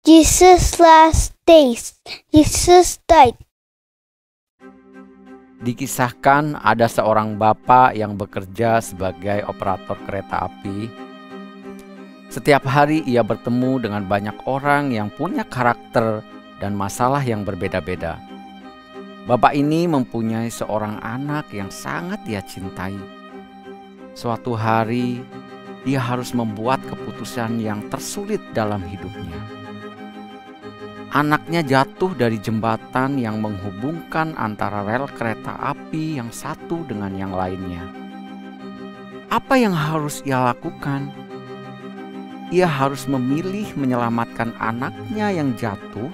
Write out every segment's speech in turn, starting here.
Jesus' last days. Jesus died. Dikisahkan ada seorang bapak yang bekerja sebagai operator kereta api. Setiap hari ia bertemu dengan banyak orang yang punya karakter dan masalah yang berbeda-beda. Bapak ini mempunyai seorang anak yang sangat dia cintai. Suatu hari, dia harus membuat keputusan yang tersulit dalam hidupnya. Anaknya jatuh dari jembatan yang menghubungkan antara rel kereta api yang satu dengan yang lainnya. Apa yang harus ia lakukan? Ia harus memilih menyelamatkan anaknya yang jatuh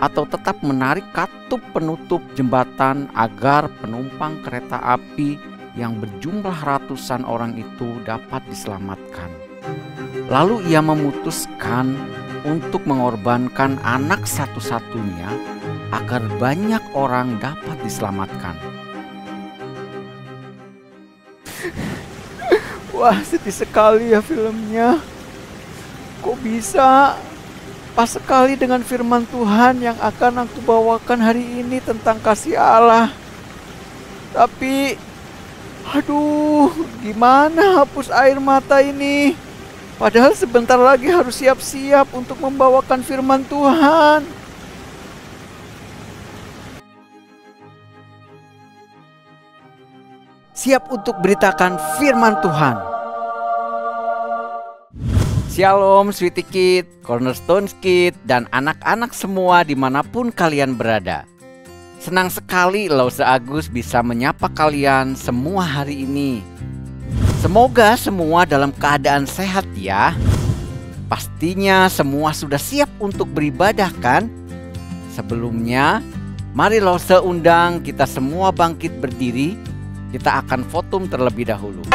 atau tetap menarik katup penutup jembatan agar penumpang kereta api yang berjumlah ratusan orang itu dapat diselamatkan. Lalu ia memutuskan untuk mengorbankan anak satu-satunya agar banyak orang dapat diselamatkan. Wah, sedih sekali ya filmnya. Kok bisa? Pas sekali dengan firman Tuhan yang akan aku bawakan hari ini tentang kasih Allah. Tapi, aduh, gimana hapus air mata ini? Padahal sebentar lagi harus siap-siap untuk membawakan firman Tuhan. Siap untuk beritakan firman Tuhan. Shalom Sweetie Kid, Cornerstone Kid, dan anak-anak semua dimanapun kalian berada. Senang sekali Lause Agus bisa menyapa kalian semua hari ini. Semoga semua dalam keadaan sehat ya. Pastinya semua sudah siap untuk beribadah kan? Sebelumnya, mari Lause undang kita semua bangkit berdiri. Kita akan fotum terlebih dahulu.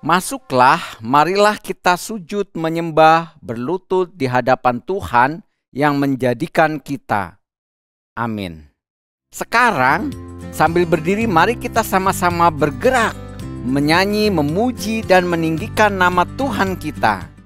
Masuklah, marilah kita sujud menyembah berlutut di hadapan Tuhan yang menjadikan kita. Amin. Sekarang, sambil berdiri mari kita sama-sama bergerak, menyanyi, memuji, dan meninggikan nama Tuhan kita.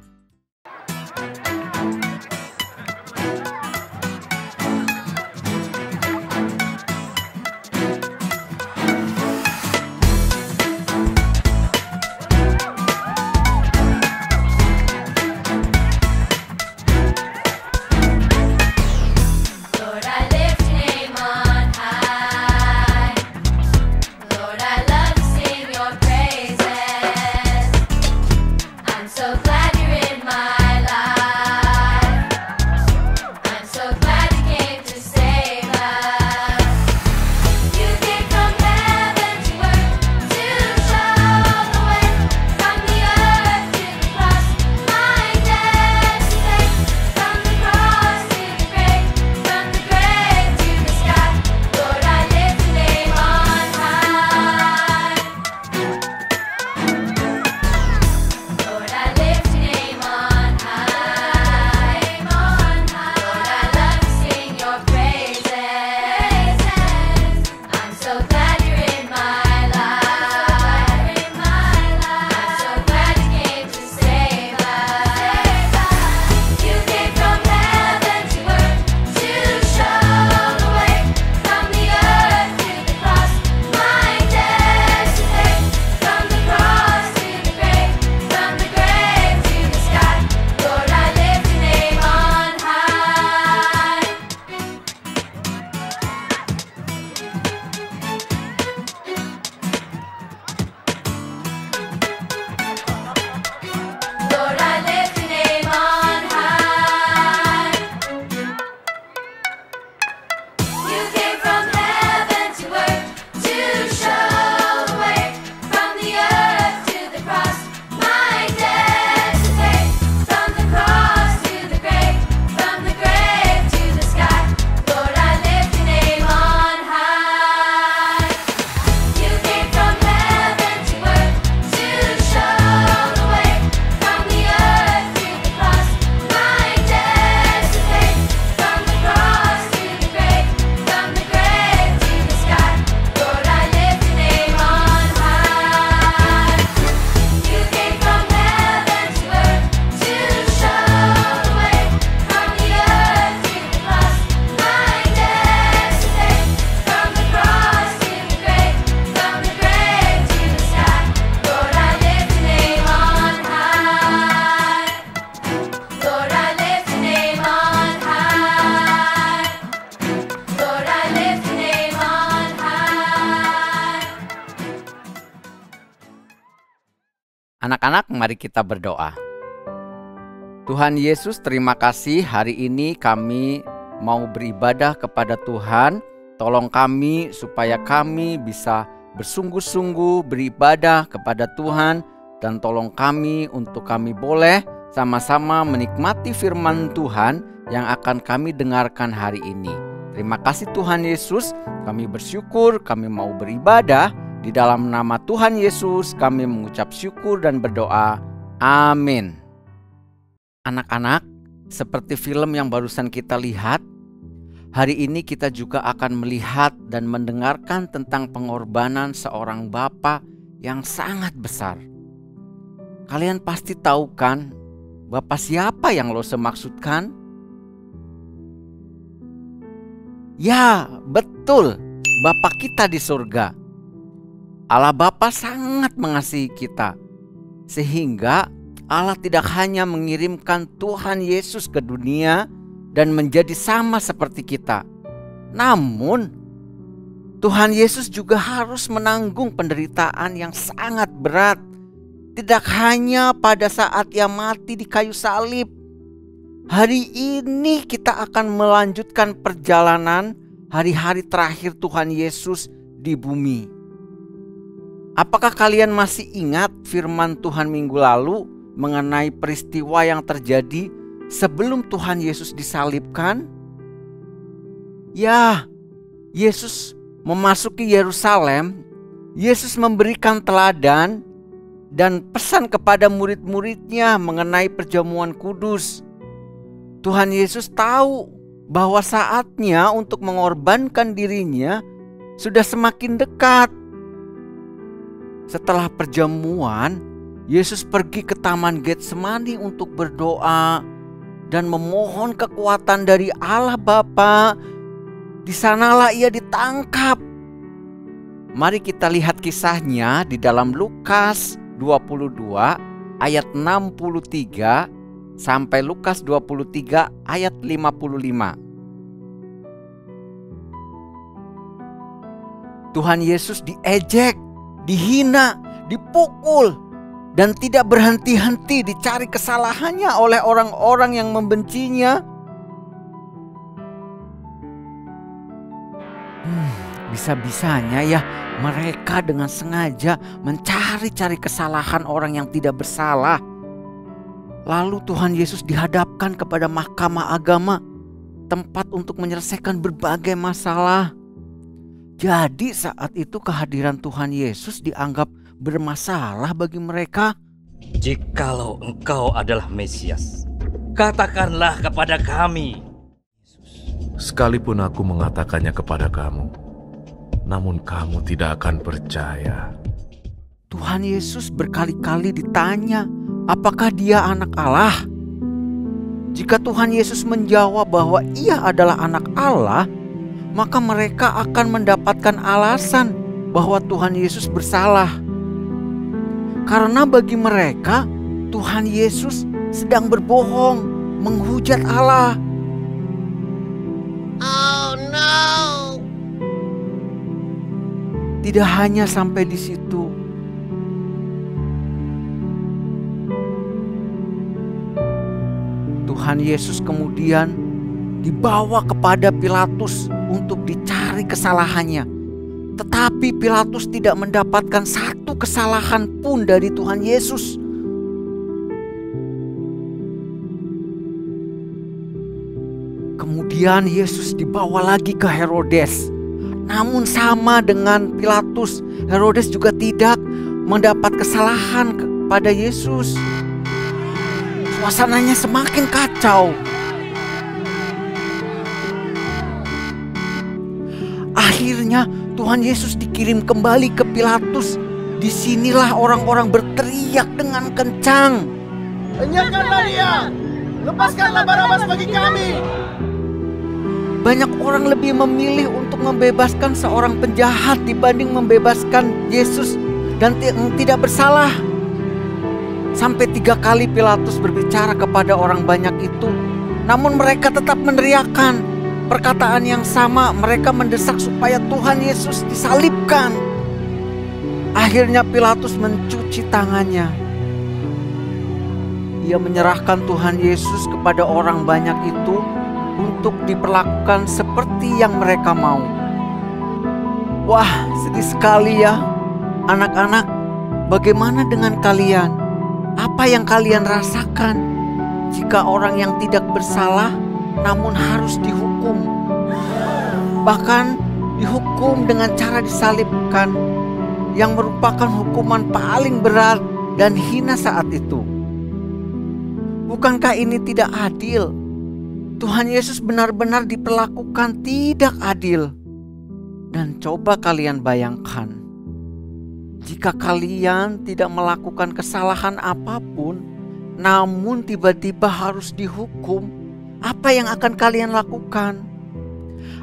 Anak-anak, mari kita berdoa. Tuhan Yesus, terima kasih hari ini kami mau beribadah kepada Tuhan. Tolong kami supaya kami bisa bersungguh-sungguh beribadah kepada Tuhan. Dan tolong kami untuk kami boleh sama-sama menikmati firman Tuhan yang akan kami dengarkan hari ini. Terima kasih Tuhan Yesus, kami bersyukur, kami mau beribadah. Di dalam nama Tuhan Yesus kami mengucap syukur dan berdoa. Amin. Anak-anak, seperti film yang barusan kita lihat, hari ini kita juga akan melihat dan mendengarkan tentang pengorbanan seorang bapa yang sangat besar. Kalian pasti tahu kan, bapa siapa yang lo semaksudkan? Ya, betul, Bapa kita di surga. Allah Bapa sangat mengasihi kita, sehingga Allah tidak hanya mengirimkan Tuhan Yesus ke dunia dan menjadi sama seperti kita. Namun, Tuhan Yesus juga harus menanggung penderitaan yang sangat berat. Tidak hanya pada saat Ia mati di kayu salib. Hari ini kita akan melanjutkan perjalanan hari-hari terakhir Tuhan Yesus di bumi. Apakah kalian masih ingat firman Tuhan minggu lalu mengenai peristiwa yang terjadi sebelum Tuhan Yesus disalibkan? Ya, Yesus memasuki Yerusalem. Yesus memberikan teladan dan pesan kepada murid-muridnya mengenai perjamuan kudus. Tuhan Yesus tahu bahwa saatnya untuk mengorbankan dirinya sudah semakin dekat. Setelah perjamuan, Yesus pergi ke Taman Getsemani untuk berdoa dan memohon kekuatan dari Allah Bapa. Di sanalah Ia ditangkap. Mari kita lihat kisahnya di dalam Lukas 22 ayat 63 sampai Lukas 23 ayat 55. Tuhan Yesus diejek, dihina, dipukul, dan tidak berhenti-henti dicari kesalahannya oleh orang-orang yang membencinya. Bisa-bisanya ya mereka dengan sengaja mencari-cari kesalahan orang yang tidak bersalah. Lalu Tuhan Yesus dihadapkan kepada mahkamah agama, tempat untuk menyelesaikan berbagai masalah. Jadi saat itu kehadiran Tuhan Yesus dianggap bermasalah bagi mereka. Jikalau engkau adalah Mesias, katakanlah kepada kami. Sekalipun aku mengatakannya kepada kamu, namun kamu tidak akan percaya. Tuhan Yesus berkali-kali ditanya, apakah Dia anak Allah? Jika Tuhan Yesus menjawab bahwa Ia adalah anak Allah, maka mereka akan mendapatkan alasan bahwa Tuhan Yesus bersalah. Karena bagi mereka, Tuhan Yesus sedang berbohong, menghujat Allah. Oh no! Tidak hanya sampai di situ. Tuhan Yesus kemudian dibawa kepada Pilatus untuk dicari kesalahannya. Tetapi Pilatus tidak mendapatkan satu kesalahan pun dari Tuhan Yesus. Kemudian Yesus dibawa lagi ke Herodes. Namun sama dengan Pilatus, Herodes juga tidak mendapat kesalahan kepada Yesus. Suasananya semakin kacau. Akhirnya Tuhan Yesus dikirim kembali ke Pilatus. Disinilah orang-orang berteriak dengan kencang. Enyahkanlah dia! Lepaskanlah Barabas bagi kami! Banyak orang lebih memilih untuk membebaskan seorang penjahat dibanding membebaskan Yesus dan tidak bersalah. Sampai 3 kali Pilatus berbicara kepada orang banyak itu, namun mereka tetap meneriakkan perkataan yang sama. Mereka mendesak supaya Tuhan Yesus disalibkan. Akhirnya Pilatus mencuci tangannya ia menyerahkan Tuhan Yesus kepada orang banyak itu untuk diperlakukan seperti yang mereka mau. Wah, sedih sekali ya. Anak-anak, bagaimana dengan kalian? Apa yang kalian rasakan jika orang yang tidak bersalah namun harus dihukum? Bahkan dihukum dengan cara disalibkan, yang merupakan hukuman paling berat dan hina saat itu. Bukankah ini tidak adil? Tuhan Yesus benar-benar diperlakukan tidak adil. Dan coba kalian bayangkan, jika kalian tidak melakukan kesalahan apapun, namun tiba-tiba harus dihukum, apa yang akan kalian lakukan?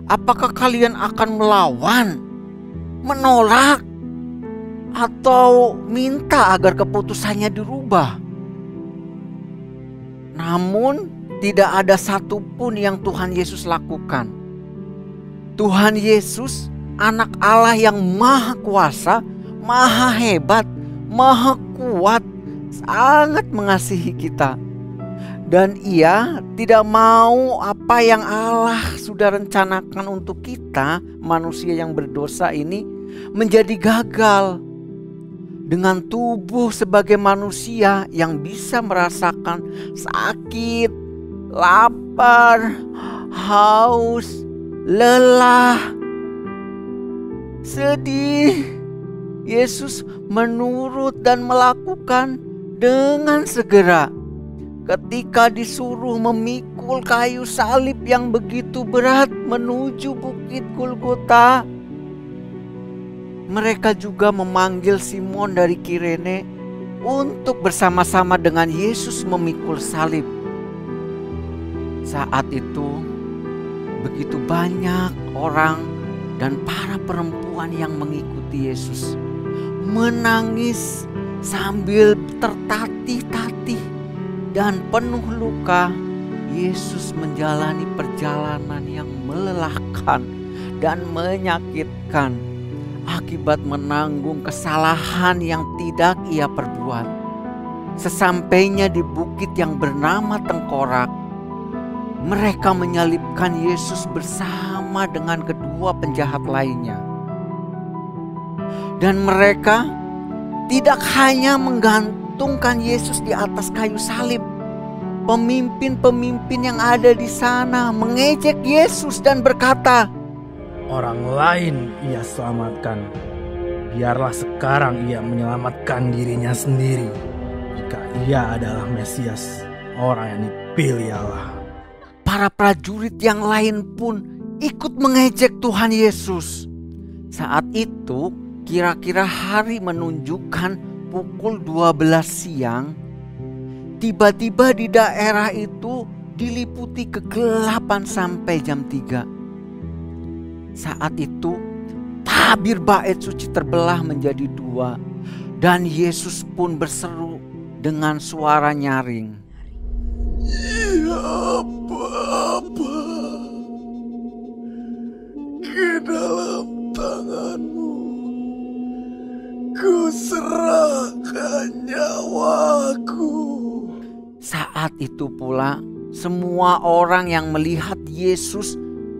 Apakah kalian akan melawan, menolak, atau minta agar keputusannya dirubah? Namun tidak ada satupun yang Tuhan Yesus lakukan. Tuhan Yesus, Anak Allah yang maha kuasa, maha hebat, maha kuat, sangat mengasihi kita. Dan Ia tidak mau apa yang Allah sudah rencanakan untuk kita, manusia yang berdosa ini, menjadi gagal. Dengan tubuh sebagai manusia yang bisa merasakan sakit, lapar, haus, lelah, sedih, Yesus menurut dan melakukan dengan segera. Ketika disuruh memikul kayu salib yang begitu berat menuju bukit Golgota, mereka juga memanggil Simon dari Kirene untuk bersama-sama dengan Yesus memikul salib. Saat itu, begitu banyak orang dan para perempuan yang mengikuti Yesus menangis sambil tertatih-tatih dan penuh luka. Yesus menjalani perjalanan yang melelahkan dan menyakitkan akibat menanggung kesalahan yang tidak Ia perbuat. Sesampainya di bukit yang bernama Tengkorak, mereka menyalibkan Yesus bersama dengan kedua penjahat lainnya. Dan mereka tidak hanya menggantungkan Yesus di atas kayu salib. Pemimpin-pemimpin yang ada di sana mengejek Yesus dan berkata, "Orang lain Ia selamatkan. Biarlah sekarang Ia menyelamatkan dirinya sendiri. Jika Ia adalah Mesias, orang yang dipilih Allah." Para prajurit yang lain pun ikut mengejek Tuhan Yesus. Saat itu kira-kira hari menunjukkan pukul 12 siang. Tiba-tiba di daerah itu diliputi kegelapan sampai jam 3. Saat itu tabir bait suci terbelah menjadi 2 dan Yesus pun berseru dengan suara nyaring, Ya Bapa, ke dalam tangan-Mu ku serahkan nyawaku. Saat itu pula semua orang yang melihat Yesus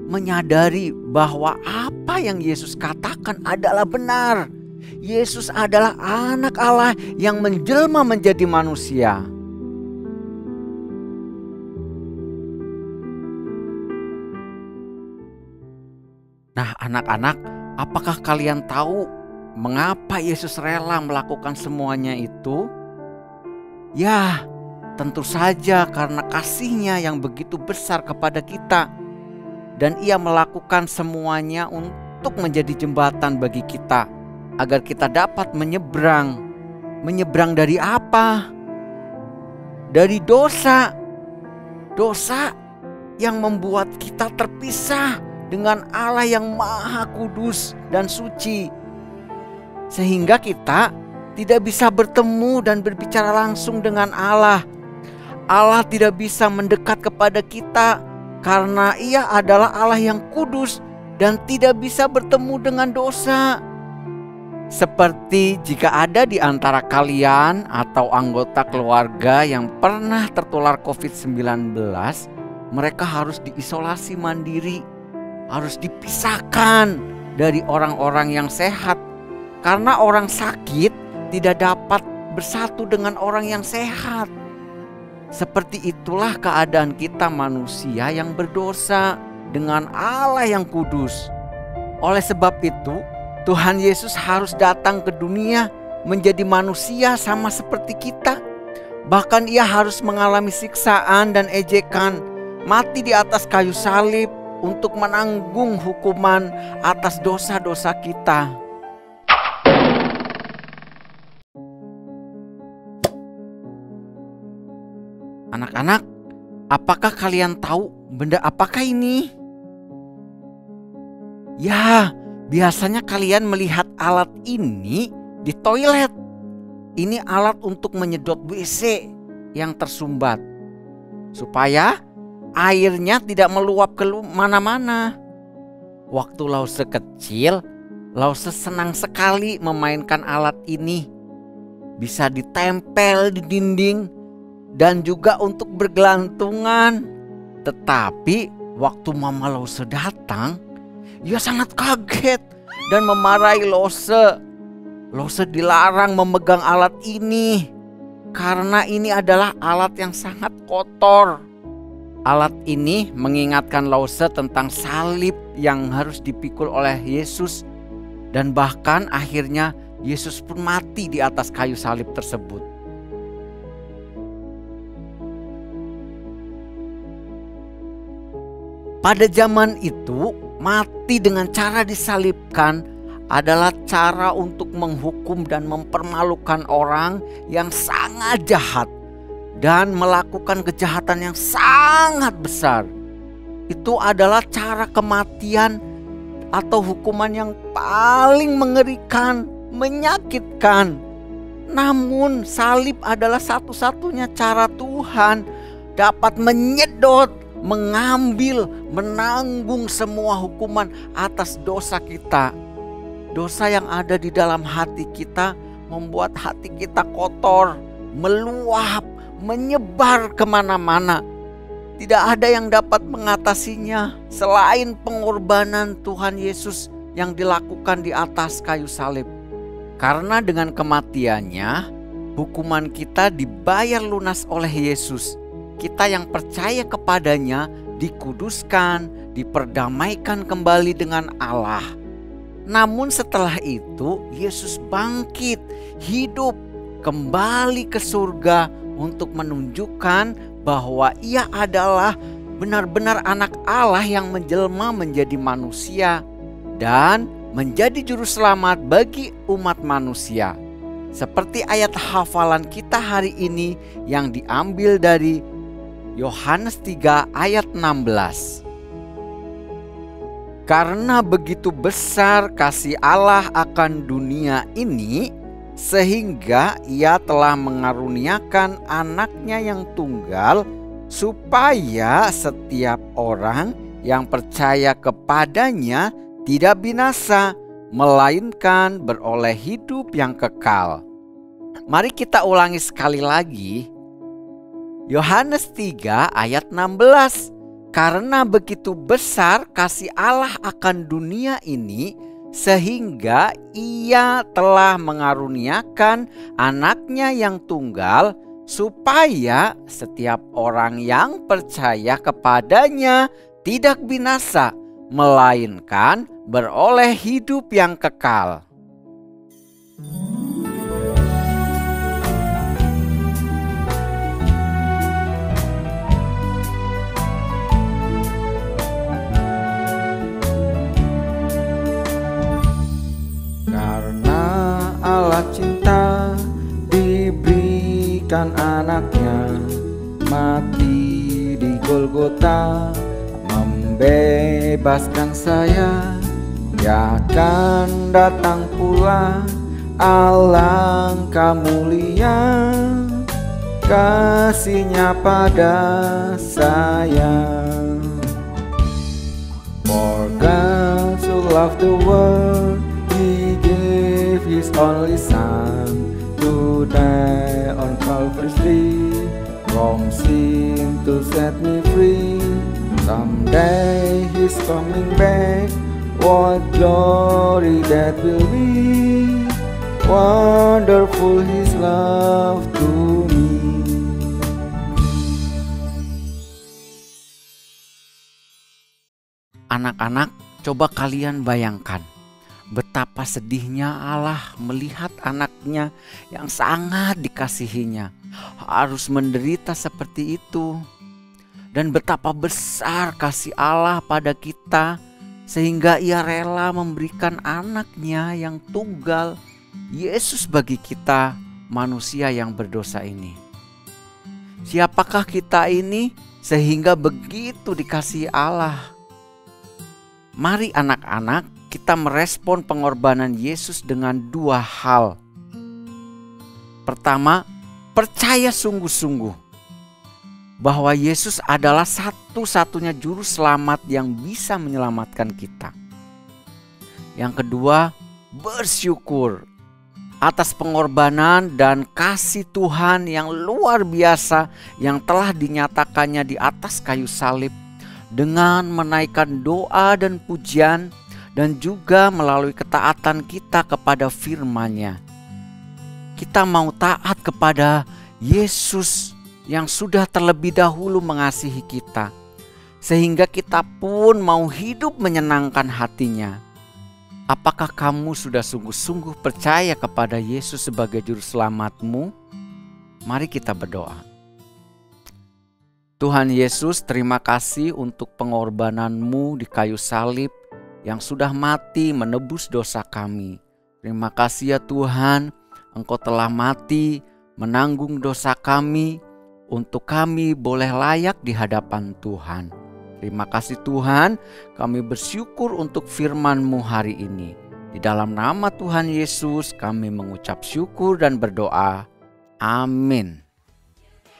menyadari bahwa apa yang Yesus katakan adalah benar. Yesus adalah Anak Allah yang menjelma menjadi manusia. Nah, anak-anak, apakah kalian tahu mengapa Yesus rela melakukan semuanya itu? Ya, tentu saja karena kasih-Nya yang begitu besar kepada kita. Dan Ia melakukan semuanya untuk menjadi jembatan bagi kita, agar kita dapat menyeberang. Menyeberang dari apa? Dari dosa. Dosa yang membuat kita terpisah dengan Allah yang maha kudus dan suci. Sehingga kita tidak bisa bertemu dan berbicara langsung dengan Allah. Allah tidak bisa mendekat kepada kita karena Ia adalah Allah yang kudus dan tidak bisa bertemu dengan dosa. Seperti jika ada di antara kalian atau anggota keluarga yang pernah tertular COVID-19, mereka harus diisolasi mandiri, harus dipisahkan dari orang-orang yang sehat. Karena orang sakit tidak dapat bersatu dengan orang yang sehat. Seperti itulah keadaan kita manusia yang berdosa dengan Allah yang kudus. Oleh sebab itu, Tuhan Yesus harus datang ke dunia menjadi manusia sama seperti kita. Bahkan ia harus mengalami siksaan dan ejekan, mati di atas kayu salib untuk menanggung hukuman atas dosa-dosa kita. Anak-anak, apakah kalian tahu benda apakah ini? Ya, biasanya kalian melihat alat ini di toilet. Ini alat untuk menyedot WC yang tersumbat supaya airnya tidak meluap ke mana-mana. Waktu Lause kecil, Lause senang sekali memainkan alat ini. Bisa ditempel di dinding dan juga untuk bergelantungan. Tetapi waktu Mama Lause datang, ia sangat kaget dan memarahi Lause. Lause dilarang memegang alat ini karena ini adalah alat yang sangat kotor. Alat ini mengingatkan Lause tentang salib yang harus dipikul oleh Yesus, dan bahkan akhirnya Yesus pun mati di atas kayu salib tersebut. Pada zaman itu, mati dengan cara disalibkan adalah cara untuk menghukum dan mempermalukan orang yang sangat jahat dan melakukan kejahatan yang sangat besar. Itu adalah cara kematian atau hukuman yang paling mengerikan, menyakitkan. Namun salib adalah satu-satunya cara Tuhan dapat menyedot, mengambil, menanggung semua hukuman atas dosa kita. Dosa yang ada di dalam hati kita membuat hati kita kotor, meluap, menyebar kemana-mana. Tidak ada yang dapat mengatasinya selain pengorbanan Tuhan Yesus yang dilakukan di atas kayu salib. Karena dengan kematiannya, hukuman kita dibayar lunas oleh Yesus. Kita yang percaya kepadanya dikuduskan, diperdamaikan kembali dengan Allah. Namun setelah itu Yesus bangkit, hidup, kembali ke surga untuk menunjukkan bahwa ia adalah benar-benar anak Allah yang menjelma menjadi manusia dan menjadi juru selamat bagi umat manusia. Seperti ayat hafalan kita hari ini yang diambil dari Yohanes 3 ayat 16. Karena begitu besar kasih Allah akan dunia ini, sehingga ia telah mengaruniakan anaknya yang tunggal, supaya setiap orang yang percaya kepadanya tidak binasa, melainkan beroleh hidup yang kekal. Mari kita ulangi sekali lagi. Yohanes 3 ayat 16. Karena begitu besar kasih Allah akan dunia ini, sehingga ia telah mengaruniakan anaknya yang tunggal, supaya setiap orang yang percaya kepadanya tidak binasa, melainkan beroleh hidup yang kekal. Allah cinta diberikan anaknya, mati di Golgota, membebaskan saya. Dia akan datang pula, alangkah mulia kasih-Nya pada saya. For God so loved the world, He gave gave His only Son to die on Calvary's tree, from sin to set me free. Someday He's coming back, what glory that will be. Wonderful His love to me. Anak-anak, coba kalian bayangkan betapa sedihnya Allah melihat anaknya yang sangat dikasihinya harus menderita seperti itu. Dan betapa besar kasih Allah pada kita sehingga Ia rela memberikan anaknya yang tunggal, Yesus, bagi kita manusia yang berdosa ini. Siapakah kita ini sehingga begitu dikasihi Allah? Mari anak-anak, kita merespon pengorbanan Yesus dengan dua hal. Pertama, percaya sungguh-sungguh bahwa Yesus adalah satu-satunya juru selamat yang bisa menyelamatkan kita. Yang kedua, bersyukur atas pengorbanan dan kasih Tuhan yang luar biasa yang telah dinyatakannya di atas kayu salib, dengan menaikkan doa dan pujian dan juga melalui ketaatan kita kepada firman-Nya. Kita mau taat kepada Yesus yang sudah terlebih dahulu mengasihi kita, sehingga kita pun mau hidup menyenangkan hati-Nya. Apakah kamu sudah sungguh-sungguh percaya kepada Yesus sebagai juru selamatmu? Mari kita berdoa. Tuhan Yesus, terima kasih untuk pengorbanan-Mu di kayu salib yang sudah mati menebus dosa kami. Terima kasih ya Tuhan, Engkau telah mati menanggung dosa kami untuk kami boleh layak di hadapan Tuhan. Terima kasih Tuhan, kami bersyukur untuk firman-Mu hari ini. Di dalam nama Tuhan Yesus kami mengucap syukur dan berdoa. Amin.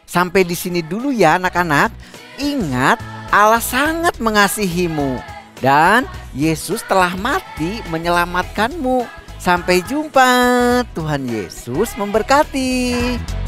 Sampai di sini dulu ya anak-anak. Ingat, Allah sangat mengasihimu dan Yesus telah mati menyelamatkanmu. Sampai jumpa. Tuhan Yesus memberkati.